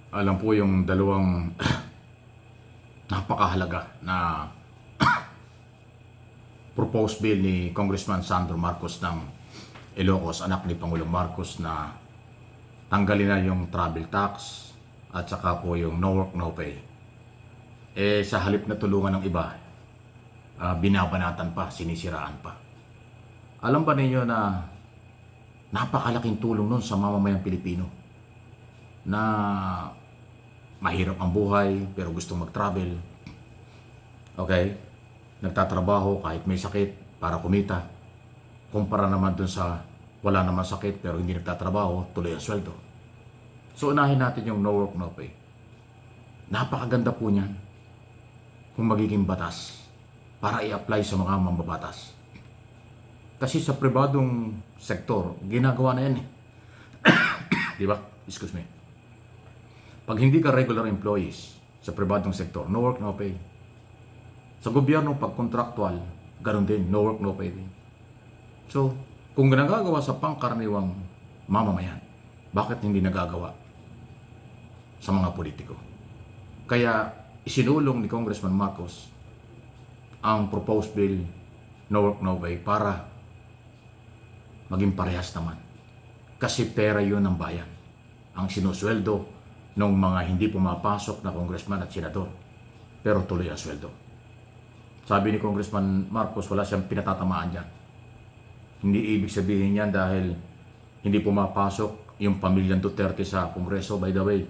Alam po yung dalawang napakahalaga na proposed bill ni Congressman Sandro Marcos ng Ilocos, anak ni Pangulong Marcos, na tanggalin na yung travel tax at saka po yung no work no pay. Sa halip na tulungan ng iba, binabanatan pa, sinisiraan pa. Alam ba ninyo na napakalaking tulong nun sa mamamayang Pilipino na mahirap ang buhay pero gustong mag-travel, okay? Nagtatrabaho kahit may sakit para kumita, kumpara naman dun sa wala naman sakit pero hindi nagtatrabaho, tuloy ang sweldo. So unahin natin yung no work no pay. Napakaganda po niyan kung magiging batas para i-apply sa mga mambabatas. Kasi sa pribadong sektor, ginagawa na yan eh. Di ba? Excuse me. Pag hindi ka regular employees sa pribadong sektor, no work, no pay. Sa gobyerno, pag contractual, ganun din, no work, no pay din. So, kung nagagawa sa pangkaraniwang mamamayan, bakit hindi nagagawa sa mga politiko? Kaya, isinulong ni Congressman Marcos ang proposed bill, no work, no pay, para maging parehas naman. Kasi pera yun ng bayan. Ang sinusweldo ng mga hindi pumapasok na congressman at senador. Pero tuloy ang sweldo. Sabi ni Congressman Marcos, wala siyang pinatatamaan dyan. Hindi ibig sabihin yan dahil hindi pumapasok yung pamilyang Duterte sa Kongreso. By the way,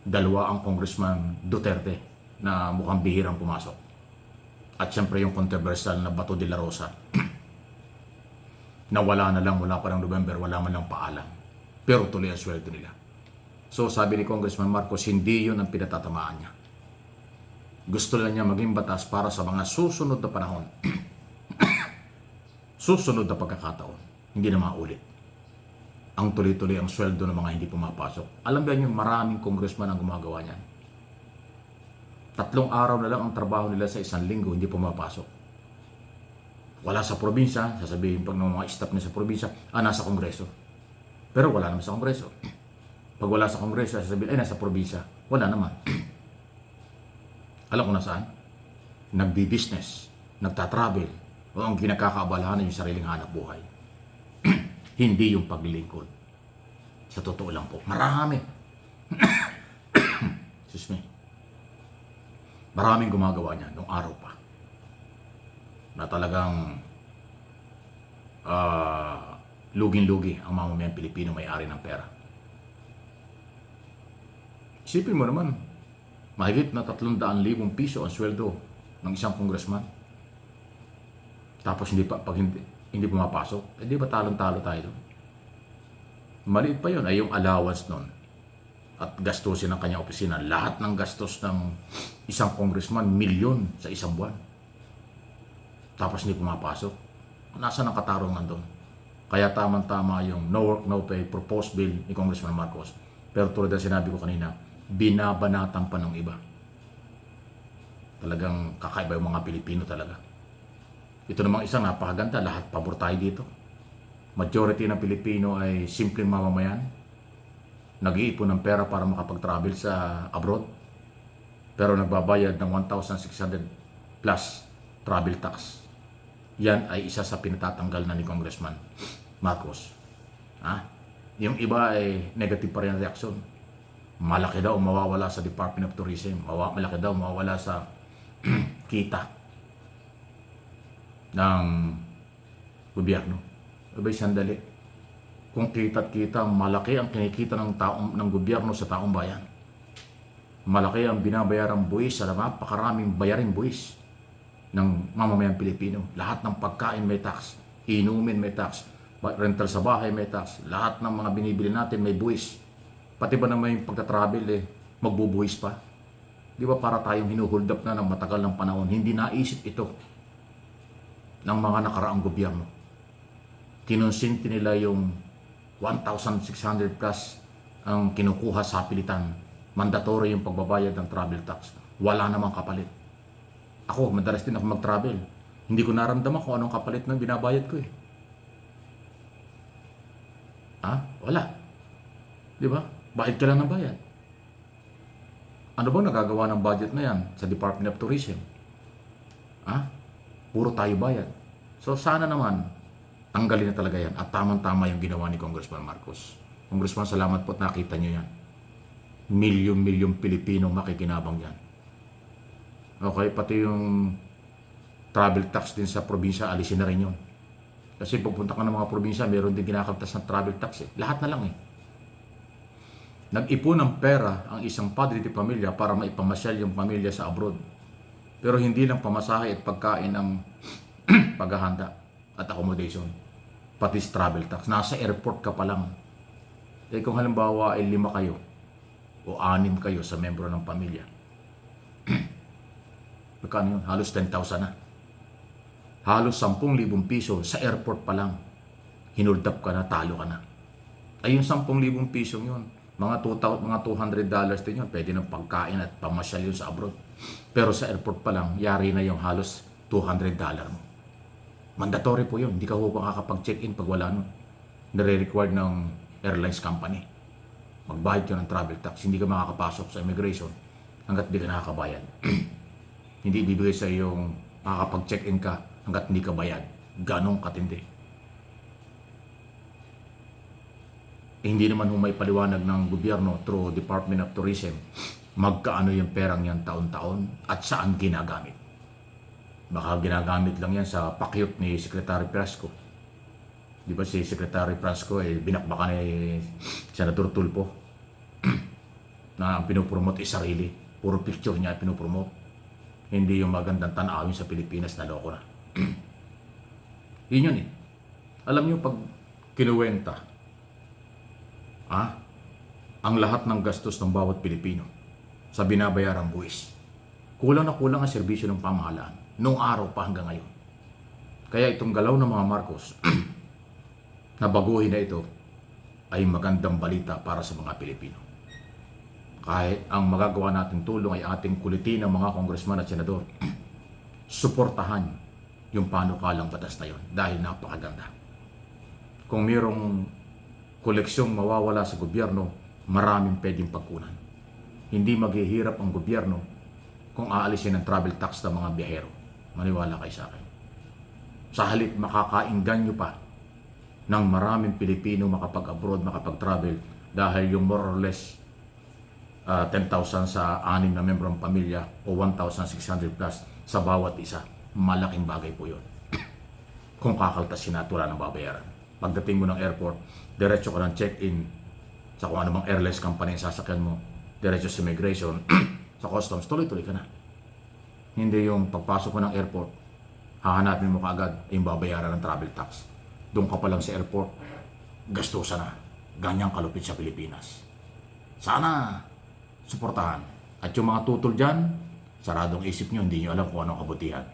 dalawa ang Congressman Duterte na mukhang bihirang pumasok. At siyempre yung controversial na Bato de la Rosa na wala pa ng November, wala man lang paalam. Pero tuloy ang sweldo nila. So sabi ni Congressman Marcos, hindi yun ang pinatatamaan niya. Gusto lang niya maging batas para sa mga susunod na panahon. Susunod na pagkakataon. Hindi na maulit. Ang tuloy-tuloy ang sweldo ng mga hindi pumapasok. Alam ba niyo, maraming congressman ang gumagawa niyan. 3 araw na lang ang trabaho nila sa 1 linggo, hindi pumapasok. Wala sa probinsya, sasabihin pag ng mga staff niya sa probinsya, nasa Kongreso. Pero wala naman sa Kongreso. Pag wala sa Kongreso, sasabihin, nasa probinsya. Wala naman. Alam ko na saan? Nagbi-business, nagtatravel, o ang kinakakaabalahan yung sariling hanap buhay. Hindi yung paglilingkod. Sa totoo lang po, marami. Excuse me. Maraming gumagawa niya noong araw pa. Na talagang lugin-lugi ang mamamayang Pilipino may-ari ng pera. Isipin mo naman, mahigit na 300,000 piso ang sweldo ng isang congressman. Tapos pag hindi pumapasok, di ba talong-talo tayo doon? Maliit pa yun ay yung allowance nun at gastusin ng kanyang opisina. Lahat ng gastos ng isang congressman, milyon sa isang buwan. Tapos hindi pumapasok. Nasaan ang katarungan doon? Kaya tamang-tama yung no work, no pay proposed bill ni Congressman Marcos. Pero tulad na sinabi ko kanina, binabanatan pa ng iba. Talagang kakaiba yung mga Pilipino talaga. Ito namang isang napakaganda, lahat pabor tayo dito. Majority ng Pilipino ay simpleng mamamayan. Nag-iipon ng pera para makapag-travel sa abroad. Pero nagbabayad ng 1,600 plus travel tax. Yan ay isa sa pinatatanggal na ni Congressman Marcos. Yung iba ay negative pa rin ang reaksyon. Malaki daw mawawala sa Department of Tourism. Malaki daw mawawala sa kita ng gobyerno. Abay, sandali. Kung kita-kita, malaki ang kinikita ng gobyerno sa taong bayan. Malaki ang binabayarang buwis sa napakaraming bayaring buwis ng mamamayang Pilipino. Lahat ng pagkain may tax, inumin may tax, rental sa bahay may tax, lahat ng mga binibili natin may buwis. Pati ba naman yung pagka-travel magbubuwis pa? Di ba para tayong hinuhold up na ng matagal ng panahon? Hindi naisip ito ng mga nakaraang gobyerno. Kinonsinti nila yung 1,600 plus ang kinukuha sa pilitan. Mandatory yung pagbabayad ng travel tax. Wala namang kapalit. Ako, madalas din ako mag-travel. Hindi ko naramdaman kung anong kapalit ng binabayad ko eh. Wala. Di ba? Bayad ka lang ng bayad. Ano bang nagagawa ng budget na yan sa Department of Tourism? Puro tayo bayad. So sana naman, tanggalin na talaga yan. At tamang-tama yung ginawa ni Congressman Marcos. Congressman, salamat po at nakita nyo yan. Milyon-milyon Pilipino makikinabang yan. Okay, pati yung travel tax din sa probinsya, alisin na rin yun. Kasi pupunta ka ng mga probinsya, meron din kinakaltas ng travel tax eh. Lahat na lang eh. Nag-ipon ng pera ang isang padre de pamilya para maipamasyal yung pamilya sa abroad. Pero hindi lang pamasahe at pagkain ang paghahanda at accommodation. Pati travel tax. Nasa airport ka pa lang. Eh kung halimbawa ay 5 kayo o 6 kayo sa membro ng pamilya. Magkano yun? Halos 10,000 na. Halos 10,000 piso sa airport pa lang. Hinuldap ka na, talo ka na. Ay yung 10,000 piso yun. Mga $200 din yun. Pwede ng pagkain at pamasyal yun sa abroad. Pero sa airport pa lang, yari na yung halos $200 mo. Mandatory po yun. Hindi ka po makakapag-check-in pag wala nun. Nare-required ng airlines company. Magbayad ka ng travel tax. Hindi ka makakapasok sa immigration hanggat hindi ka nakakabayad. Hindi ibibigay sa yung makakapag-check-in ka hanggat hindi ka bayad. Ganong katindi. Hindi naman may paliwanag ng gobyerno through Department of Tourism magkaano yung perang yan taon-taon at saan ginagamit. Baka ginagamit lang yan sa pakyut ni Secretary Prasco. Di ba si Secretary Prasco binakbakan ni Senator Tulfo na ang pinopromote ay sarili. Puro picture niya pinopromote. Hindi yung magandang tanawin sa Pilipinas na loko na. Yun eh. Alam niyo pag kinuwenta, ang lahat ng gastos ng bawat Pilipino sa binabayarang buwis. Kulang na kulang ang serbisyo ng pamahalaan noong araw pa hanggang ngayon. Kaya itong galaw ng mga Marcos na baguhin na ito ay magandang balita para sa mga Pilipino. Kahit ang magagawa nating tulong ay ating kulitin ng mga congressman at senador, suportahan yung panukalang batas na yun dahil napakaganda. Kung mayroong koleksyong mawawala sa gobyerno, maraming pwedeng pagkunan. Hindi maghihirap ang gobyerno kung aalisin ang travel tax ng mga biyahero. Maniwala kayo sa akin. Sa halip makakainganyo pa ng maraming Pilipino makapag-abroad, makapag-travel dahil yung more or less 10,000 sa 6 na membro ng pamilya o 1,600 plus sa bawat isa. Malaking bagay po yun. Kung kakaltasin at wala ng babayaran. Pagdating mo ng airport, diretso ka ng check-in sa kung ano mang airlines company yung sasakyan mo, diretso sa immigration, sa customs, tuloy-tuloy ka na. Hindi yung pagpasok mo ng airport, hahanapin mo kaagad yung babayaran ng travel tax. Doon ka pa lang sa airport, gastusan na. Ganyang kalupit sa Pilipinas. Sana suportahan. At yung mga tutol dyan, saradong isip nyo, hindi nyo alam kung anong kabutihan.